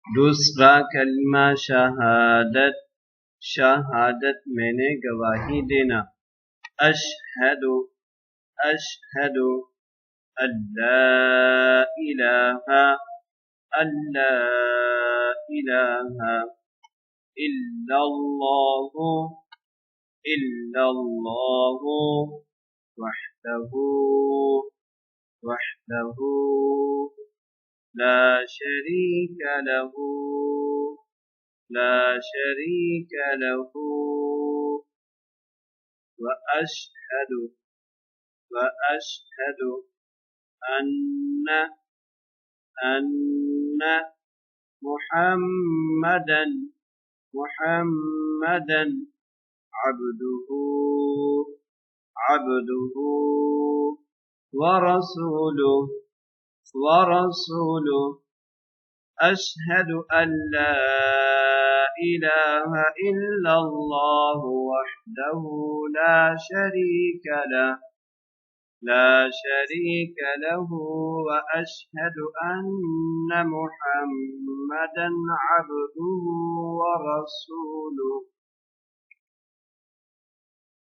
दूसरा कलमा शहादत, शहादत मैंने गवाही देना। अशहदु, अशहदु अल्ला इलाहा, अल्ला इलाहा इल्लल्लाहु, इल्लल्लाहु वहदहु, वहदहु ला शरीक लहु, ला शरीक लहु वअशहदु, वअशहदु अन्न, अन्न मुहम्मदन, मुहम्मदन अब्दुहु, अब्दुहु वरसूलुहु, ورسوله أشهد أن لا إله إلا الله وحده لا شريك له، لا شريك له وأشهد أن محمدا عبده ورسوله